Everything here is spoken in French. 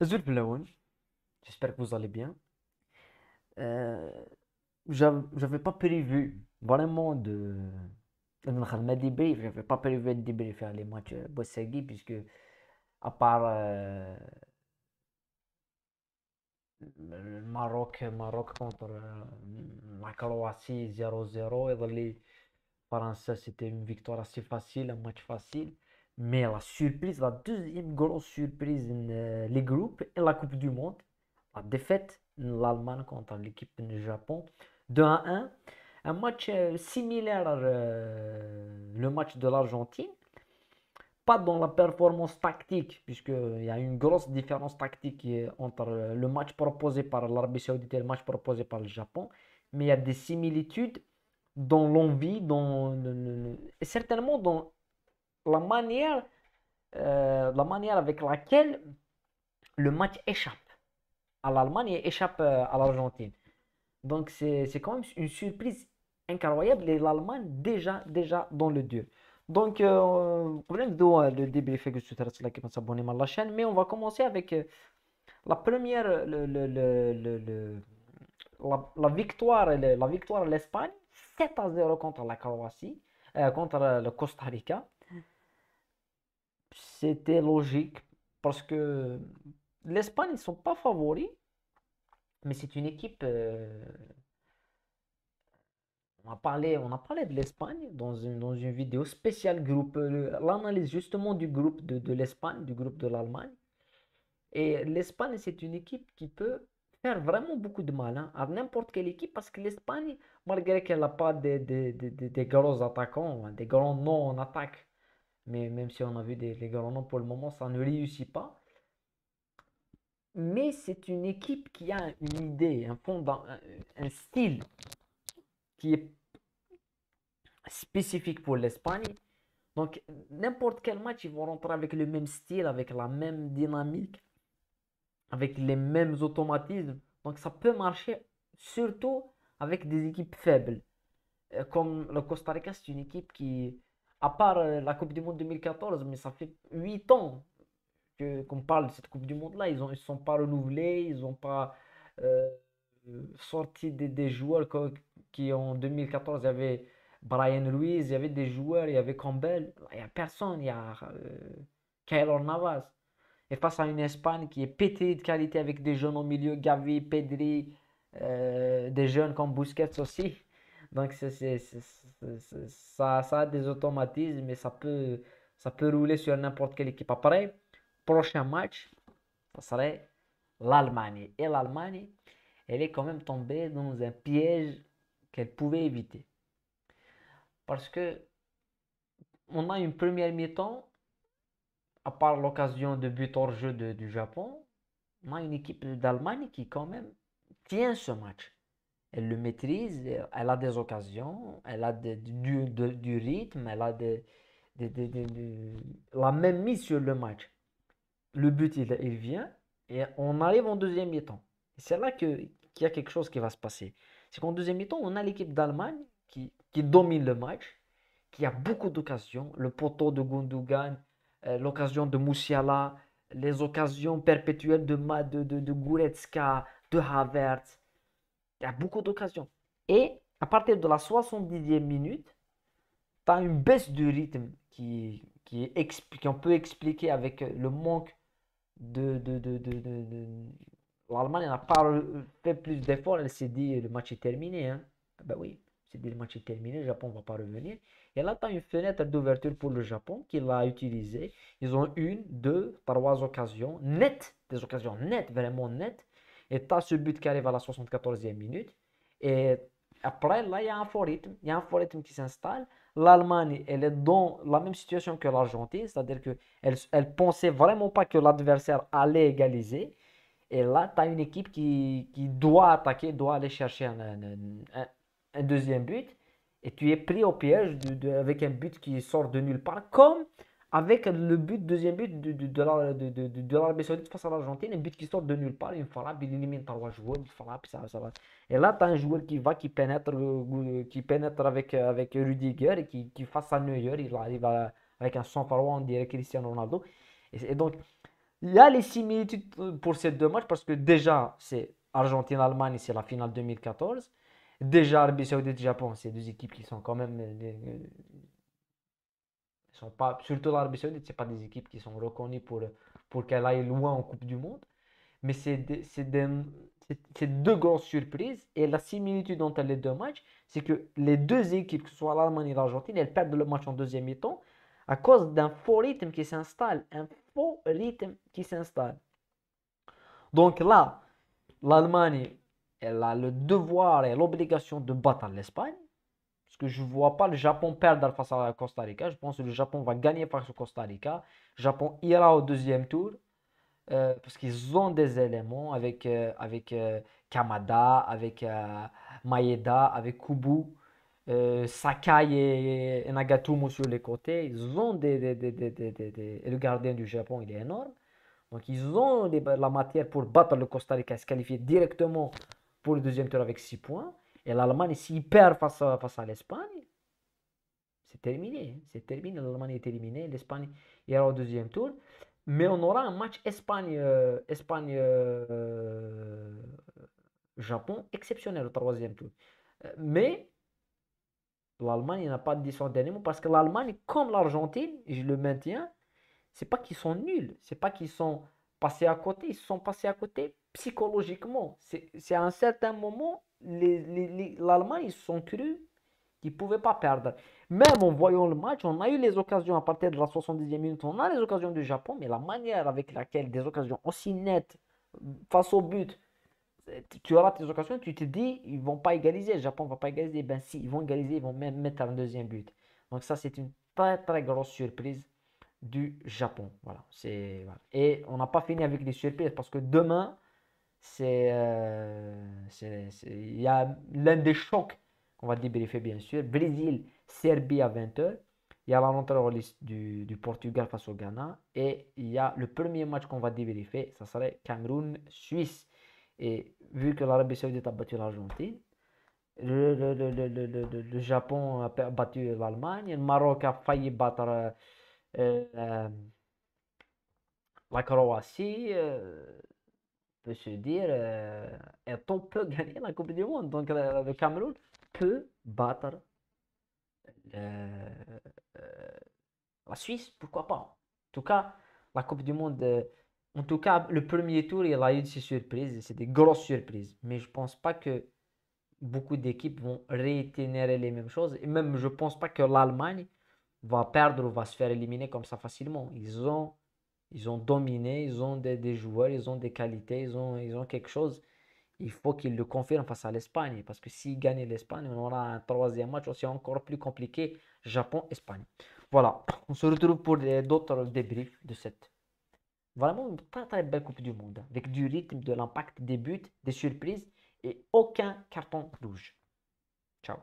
Azul Blaoun, j'espère que vous allez bien. Euh, j'avais pas prévu vraiment de débrief, j'avais pas prévu de débriefer les matchs Bossegui, puisque à part le Maroc contre la Croatie 0-0, et les Français, c'était une victoire assez facile, un match facile. Mais la surprise, la deuxième grosse surprise dans les groupes et la Coupe du Monde, la défaite de l'Allemagne contre l'équipe du Japon, 2-1. Un match similaire à le match de l'Argentine. Pas dans la performance tactique, puisqu'il y a une grosse différence tactique entre le match proposé par l'Arabie Saoudite et le match proposé par le Japon. Mais il y a des similitudes dans l'envie, et certainement dans la manière avec laquelle le match échappe à l'Allemagne et échappe à l'Argentine. Donc c'est quand même une surprise incroyable et l'Allemagne déjà dans le dur. Donc problème de débriefer que tu là qui s'abonner à la chaîne, mais on va commencer avec la première la victoire la victoire de l'Espagne 7-0 contre la Croatie, contre le Costa Rica. C'était logique parce que l'Espagne ils sont pas favoris, mais c'est une équipe on a parlé de l'Espagne dans une vidéo spéciale groupe, l'analyse justement du groupe de l'Espagne, du groupe de l'Allemagne. Et l'Espagne, c'est une équipe qui peut faire vraiment beaucoup de mal hein, à n'importe quelle équipe parce que l'Espagne, malgré qu'elle n'a pas des gros attaquants, hein, des grands noms en attaque, mais même si on a vu des grands noms pour le moment, ça ne réussit pas. Mais c'est une équipe qui a une idée, un style qui est spécifique pour l'Espagne. Donc, n'importe quel match, ils vont rentrer avec le même style, avec la même dynamique, avec les mêmes automatismes. Donc, ça peut marcher surtout avec des équipes faibles. Comme le Costa Rica, c'est une équipe qui, à part la Coupe du Monde 2014, mais ça fait 8 ans qu'on parle de cette Coupe du Monde-là. Ils ne sont pas renouvelés, ils n'ont pas euh, sorti des joueurs qui en 2014, il y avait Brian Ruiz, il y avait des joueurs, il y avait Campbell. Il n'y a personne, il y a Keylor Navas. Et face à une Espagne qui est pétrie de qualité avec des jeunes au milieu, Gavi, Pedri, des jeunes comme Busquets aussi. Donc ça a des automatismes et ça peut rouler sur n'importe quelle équipe. Après, prochain match, ça serait l'Allemagne. Et l'Allemagne, elle est quand même tombée dans un piège qu'elle pouvait éviter. Parce que on a une première mi-temps, à part l'occasion de but hors jeu du Japon, on a une équipe d'Allemagne qui quand même tient ce match. Elle le maîtrise, elle a des occasions, elle a du rythme, elle a la même mise sur le match. Le but, il vient et on arrive en deuxième mi-temps. C'est là qu'il y a quelque chose qui va se passer. C'est qu'en deuxième mi-temps, on a l'équipe d'Allemagne qui domine le match, qui a beaucoup d'occasions. Le poteau de Gundogan, l'occasion de Musiala, les occasions perpétuelles de Goretzka, de Havertz. Il y a beaucoup d'occasions. Et à partir de la 70e minute, tu as une baisse du rythme qu'on peut expliquer avec le manque l'Allemagne n'a pas fait plus d'efforts. Elle s'est dit le match est terminé. Hein. Ben oui, c'est dit le match est terminé. Le Japon ne va pas revenir. Et là, tu as une fenêtre d'ouverture pour le Japon qui l'a utilisée. Ils ont une, deux, trois occasions nettes, des occasions nettes, vraiment nettes. Et tu as ce but qui arrive à la 74e minute. Et après, là, il y a un fort rythme. Il y a un fort rythme qui s'installe. L'Allemagne, elle est dans la même situation que l'Argentine, c'est-à-dire qu'elle pensait vraiment pas que l'adversaire allait égaliser. Et là, tu as une équipe qui doit attaquer, doit aller chercher un deuxième but. Et tu es pris au piège avec un but qui sort de nulle part, comme avec le deuxième but de l'Arabie Saoudite face à l'Argentine, un but qui sort de nulle part, une frappe, il élimine trois joueurs, une frappe, ça va. Et là, tu as un joueur qui pénètre avec Rudiger et face à Neuer, il arrive avec un sang-froid, on dirait Cristiano Ronaldo. Et donc, Il y a les similitudes pour ces deux matchs parce que déjà, c'est Argentine-Allemagne, c'est la finale 2014. Déjà, Arabie Saoudite-Japon, c'est deux équipes qui sont quand même. Sont pas, surtout l'Arabie Saoudite, c'est pas des équipes qui sont reconnues pour qu'elles aillent loin en Coupe du Monde. Mais c'est deux grosses surprises. Et la similitude entre les deux matchs, c'est que les deux équipes, que ce soit l'Allemagne et l'Argentine, elles perdent le match en deuxième mi-temps à cause d'un faux rythme qui s'installe. Un faux rythme qui s'installe. Donc là, l'Allemagne, elle a le devoir et l'obligation de battre l'Espagne. Parce que je ne vois pas le Japon perdre face à Costa Rica. Je pense que le Japon va gagner face au Costa Rica. Le Japon ira au deuxième tour. Parce qu'ils ont des éléments avec Kamada, avec Maeda, avec Kubu, Sakai et Nagatomo sur les côtés. Ils ont et le gardien du Japon, il est énorme. Donc ils ont la matière pour battre le Costa Rica et se qualifier directement pour le deuxième tour avec 6 points. Et l'Allemagne, s'il perd face à l'Espagne, c'est terminé. C'est terminé. L'Allemagne est éliminée. L'Espagne ira au deuxième tour. Mais on aura un match Espagne-Japon exceptionnel au troisième tour. Mais l'Allemagne n'a pas dit son dernier mot parce que l'Allemagne, comme l'Argentine, je le maintiens, c'est pas qu'ils sont nuls, c'est pas qu'ils sont passés à côté, ils sont passés à côté psychologiquement. C'est à un certain moment, l'Allemagne, ils se sont crus qu'ils ne pouvaient pas perdre. Même en voyant le match, on a eu les occasions à partir de la 70e minute, on a les occasions du Japon, mais la manière avec laquelle des occasions aussi nettes face au but, tu auras tes occasions, tu te dis, ils vont pas égaliser, le Japon va pas égaliser. Ben si, ils vont égaliser, ils vont même mettre un deuxième but. Donc ça, c'est une très très grosse surprise du Japon. Voilà, voilà. Et on n'a pas fini avec les surprises parce que demain, il y a l'un des chocs qu'on va débriefer bien sûr. Brésil, Serbie à 20h. Il y a la rentrée liste du Portugal face au Ghana. Et il y a le premier match qu'on va débriefer, ça serait Cameroun-Suisse. Et vu que l'Arabie Saoudite a battu l'Argentine, le Japon a battu l'Allemagne, le Maroc a failli battre euh, la Croatie, peut se dire, on peut gagner la Coupe du Monde. Donc le Cameroun peut battre euh, la Suisse, pourquoi pas. En tout cas, la Coupe du Monde, en tout cas, le premier tour, il a eu de ses surprises, c'est des grosses surprises. Mais je pense pas que beaucoup d'équipes vont réitérer les mêmes choses. Et même, je pense pas que l'Allemagne va perdre ou va se faire éliminer comme ça facilement. Ils ont dominé, ils ont des joueurs, ils ont des qualités, ils ont quelque chose. Il faut qu'ils le confirment face à l'Espagne. Parce que s'ils gagnent l'Espagne, on aura un troisième match aussi encore plus compliqué. Japon-Espagne. Voilà. On se retrouve pour d'autres débriefs de cette vraiment une très très belle Coupe du Monde. Avec du rythme, de l'impact, des buts, des surprises et aucun carton rouge. Ciao.